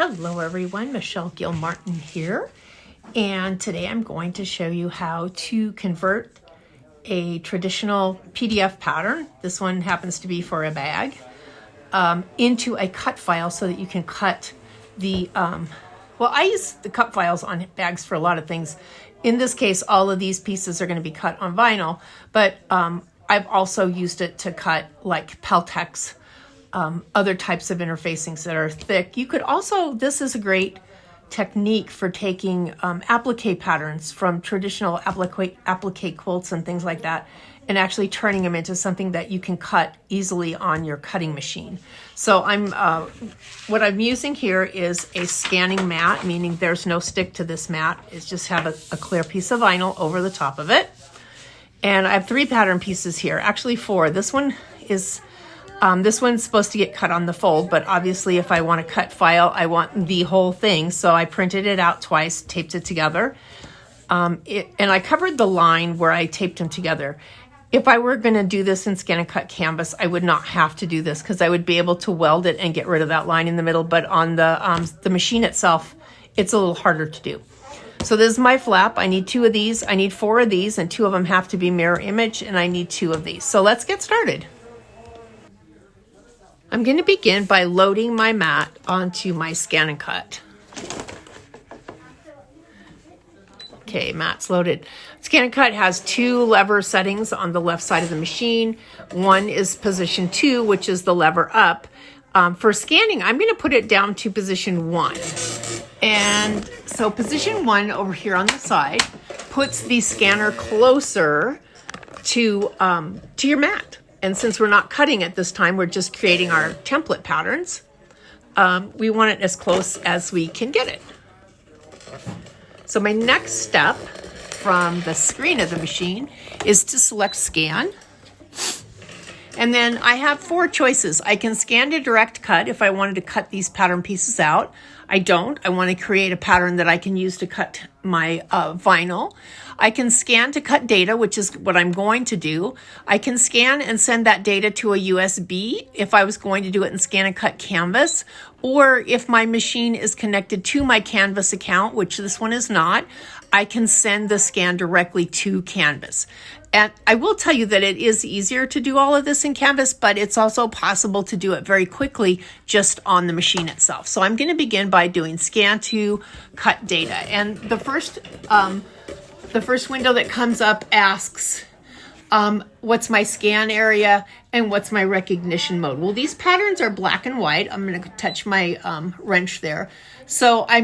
Hello everyone, Michelle Gillmartin here, and today I'm going to show you how to convert a traditional PDF pattern, this one happens to be for a bag, into a cut file so that you can cut the, well, I use the cut files on bags for a lot of things. In this case, all of these pieces are going to be cut on vinyl, but I've also used it to cut like Peltex, other types of interfacings that are thick. You could also, this is a great technique for taking applique patterns from traditional applique quilts and things like that and actually turning them into something that you can cut easily on your cutting machine. So what I'm using here is a scanning mat, meaning there's no stick to this mat. It's just have a clear piece of vinyl over the top of it. And I have 3 pattern pieces here, actually 4. This one is this one's supposed to get cut on the fold, but obviously if I want to cut file, I want the whole thing. So I printed it out twice, taped it together. And I covered the line where I taped them together. If I were going to do this in scan and cut canvas, I would not have to do this because I would be able to weld it and get rid of that line in the middle. But on the machine itself, it's a little harder to do. So this is my flap. I need 2 of these. I need 4 of these, and 2 of them have to be mirror image, and I need 2 of these. So let's get started. I'm going to begin by loading my mat onto my scan and cut. Okay, mat's loaded. Scan and cut has 2 lever settings on the left side of the machine. One is position 2, which is the lever up. For scanning, I'm going to put it down to position 1. And so position 1 over here on the side puts the scanner closer to your mat. And since we're not cutting it this time, we're just creating our template patterns. We want it as close as we can get it. So my next step from the screen of the machine is to select scan. And then I have 4 choices. I can scan to direct cut if I wanted to cut these pattern pieces out. I don't. I want to create a pattern that I can use to cut my vinyl. I can scan to cut data, which is what I'm going to do. I can scan and send that data to a USB if I was going to do it in scan and cut canvas, or if my machine is connected to my Canvas account, which this one is not, I can send the scan directly to Canvas. And I will tell you that it is easier to do all of this in Canvas, but it's also possible to do it very quickly just on the machine itself. So I'm going to begin by doing scan to cut data. And the first window that comes up asks, what's my scan area and what's my recognition mode? Well, these patterns are black and white. I'm going to touch my wrench there. So I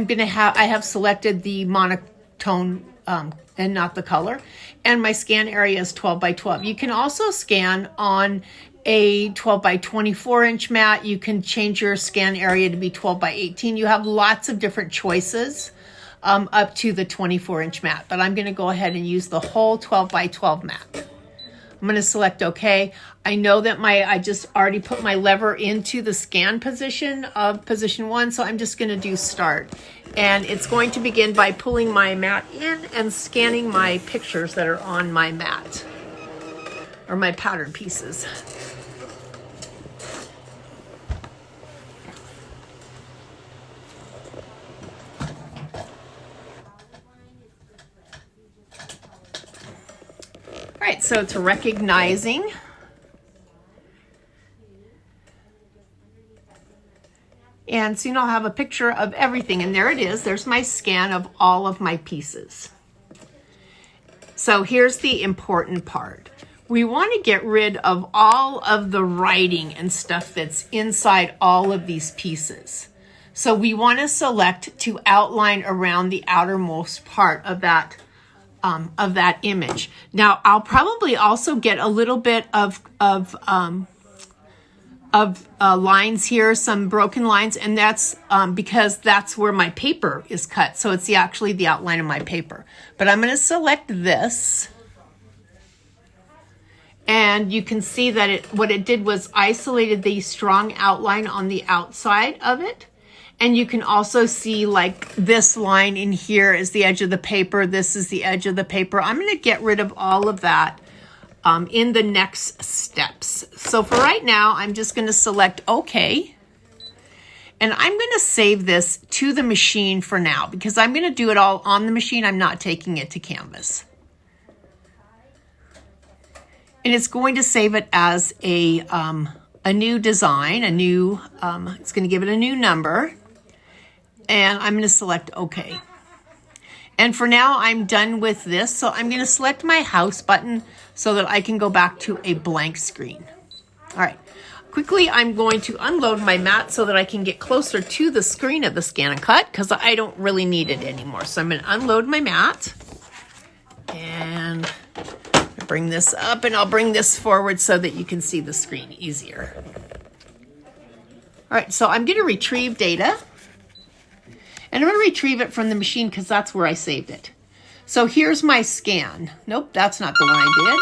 have selected the monotone and not the color. And my scan area is 12 by 12. You can also scan on a 12 by 24 inch mat. You can change your scan area to be 12 by 18. You have lots of different choices up to the 24 inch mat, but I'm going to go ahead and use the whole 12 by 12 mat. I'm going to select OK. I know that I just already put my lever into the scan position of position 1, so I'm just going to do start. And it's going to begin by pulling my mat in and scanning my pictures that are on my mat, or my pattern pieces. All right, so it's recognizing. And soon I'll have a picture of everything. And there it is. There's my scan of all of my pieces. So here's the important part. We want to get rid of all of the writing and stuff that's inside all of these pieces. So we want to select to outline around the outermost part of that image. Now, I'll probably also get a little bit of lines here, some broken lines, and that's because that's where my paper is cut. So it's actually the outline of my paper. But I'm going to select this. And you can see that what it did was isolated the strong outline on the outside of it. And you can also see like this line in here is the edge of the paper. This is the edge of the paper. I'm going to get rid of all of that in the next steps. So for right now, I'm just going to select OK. And I'm going to save this to the machine for now because I'm going to do it all on the machine. I'm not taking it to Canvas. And it's going to save it as a new design, it's going to give it a new number. And I'm going to select OK. And for now, I'm done with this. So I'm going to select my house button so that I can go back to a blank screen. All right. Quickly, I'm going to unload my mat so that I can get closer to the screen of the Scan and Cut because I don't really need it anymore. So I'm going to unload my mat and bring this up, and I'll bring this forward so that you can see the screen easier. All right, so I'm going to retrieve data, and I'm going to retrieve it from the machine because that's where I saved it. So here's my scan. Nope, that's not the one I did.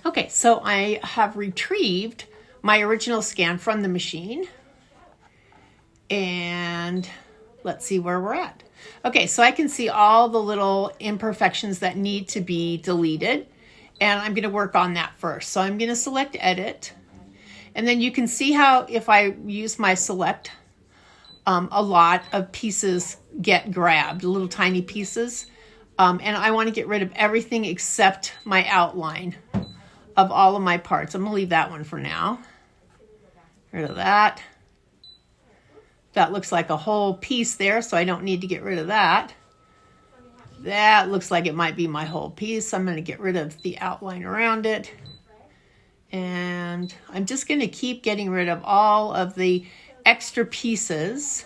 Okay, so I have retrieved my original scan from the machine. And let's see where we're at. Okay, so I can see all the little imperfections that need to be deleted. And I'm going to work on that first. So I'm going to select Edit. And then you can see how if I use my select, a lot of pieces get grabbed, little tiny pieces. And I want to get rid of everything except my outline of all of my parts. I'm going to leave that one for now. Get rid of that. That looks like a whole piece there, so I don't need to get rid of that. That looks like it might be my whole piece. I'm going to get rid of the outline around it. And I'm just going to keep getting rid of all of the extra pieces.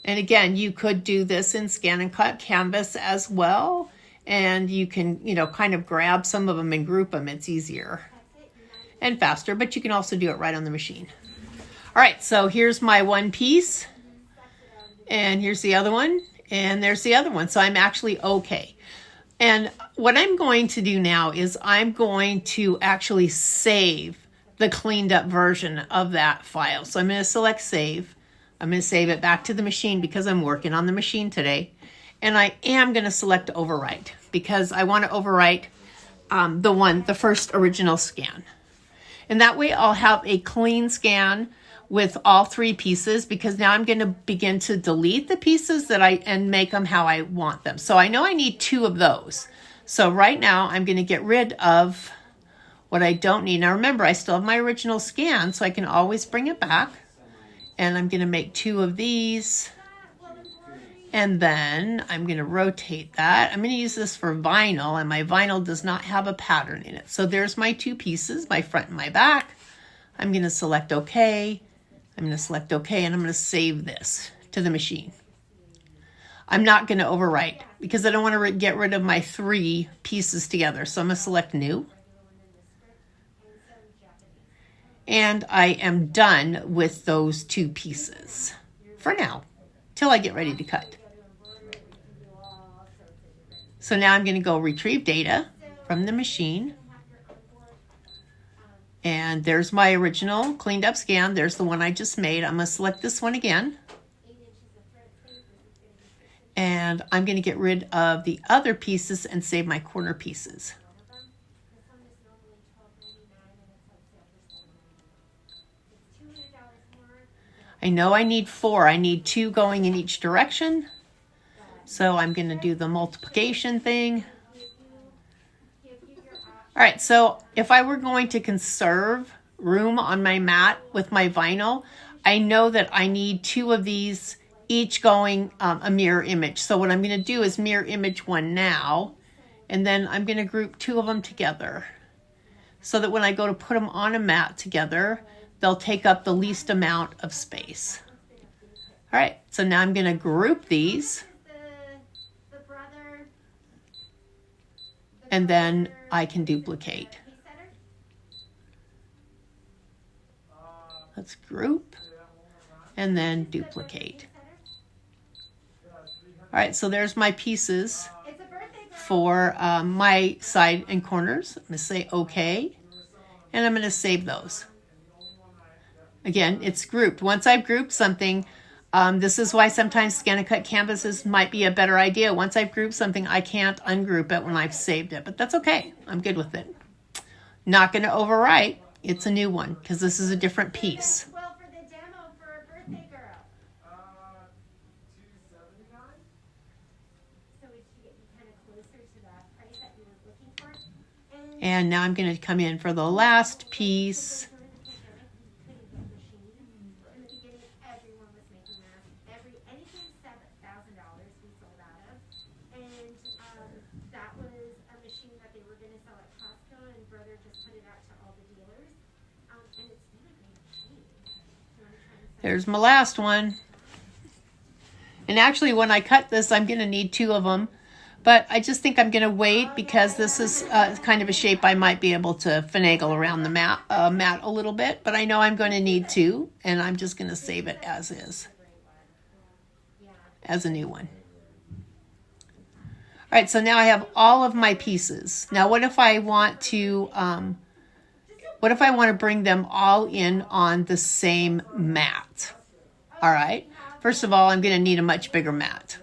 And again, you could do this in Scan and Cut Canvas as well. And you can, kind of grab some of them and group them. It's easier and faster, but you can also do it right on the machine. All right, so here's my one piece, and here's the other one, and there's the other one. So I'm actually okay. And what I'm going to do now is I'm going to actually save the cleaned up version of that file. So I'm going to select Save. I'm going to save it back to the machine because I'm working on the machine today. And I am going to select Overwrite because I want to overwrite the first original scan. And that way I'll have a clean scan with all three pieces because now I'm going to begin to delete the pieces and make them how I want them. So I know I need 2 of those. So right now I'm going to get rid of what I don't need. Now remember, I still have my original scan, so I can always bring it back. And I'm going to make 2 of these. And then I'm going to rotate that. I'm going to use this for vinyl, and my vinyl does not have a pattern in it. So there's my 2 pieces, my front and my back. I'm going to select OK. I'm going to select OK, and I'm going to save this to the machine. I'm not going to overwrite because I don't want to get rid of my 3 pieces together. So I'm going to select New. And I am done with those 2 pieces for now, till I get ready to cut. So now I'm going to go retrieve data from the machine. And there's my original cleaned up scan. There's the one I just made. I'm going to select this one again. And I'm going to get rid of the other pieces and save my corner pieces. I know I need 4. I need 2 going in each direction. So I'm going to do the multiplication thing. All right, so if I were going to conserve room on my mat with my vinyl, I know that I need 2 of these, each going a mirror image. So what I'm going to do is mirror image one now, and then I'm going to group 2 of them together so that when I go to put them on a mat together, they'll take up the least amount of space. All right, so now I'm going to group these. And then I can duplicate. Let's group and then duplicate. All right, so there's my pieces for my side and corners. I'm going to say OK, and I'm going to save those. Again, it's grouped. Once I've grouped something, This is why sometimes scan and cut canvases might be a better idea. Once I've grouped something, I can't ungroup it when I've saved it, but that's okay. I'm good with it. Not going to overwrite. It's a new one because this is a different piece. Well, for the demo for a birthday girl. $279. So we should get you kind of closer to that price that you were looking for. And now I'm going to come in for the last piece. There's my last one. And actually, when I cut this, I'm going to need 2 of them. But I just think I'm going to wait because this is kind of a shape I might be able to finagle around the mat a little bit. But I know I'm going to need 2, and I'm just going to save it as is, as a new one. All right, so now I have all of my pieces. Now, what if I want to... What if I want to bring them all in on the same mat? All right. First of all, I'm going to need a much bigger mat.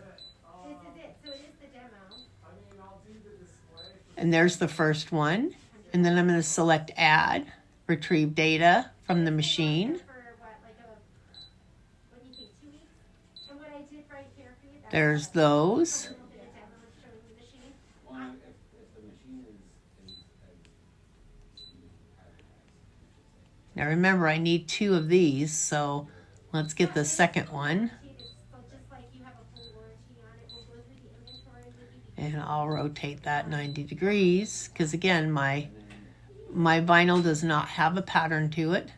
And there's the first one. And then I'm going to select Add, Retrieve Data from the machine. There's those. Now remember, I need 2 of these, so let's get the second one. And I'll rotate that 90 degrees, because again, my vinyl does not have a pattern to it.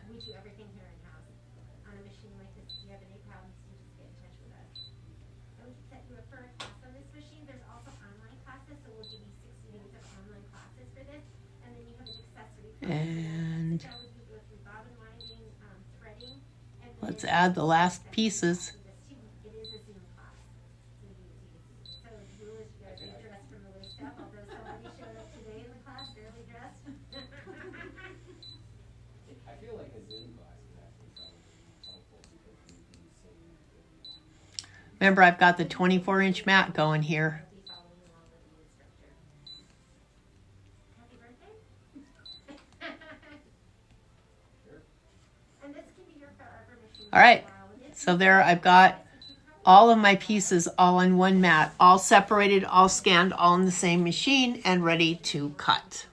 And let's add the last pieces. Remember, I've got the 24-inch mat going here. All right, so there I've got all of my pieces all on one mat, all separated, all scanned, all in the same machine and ready to cut.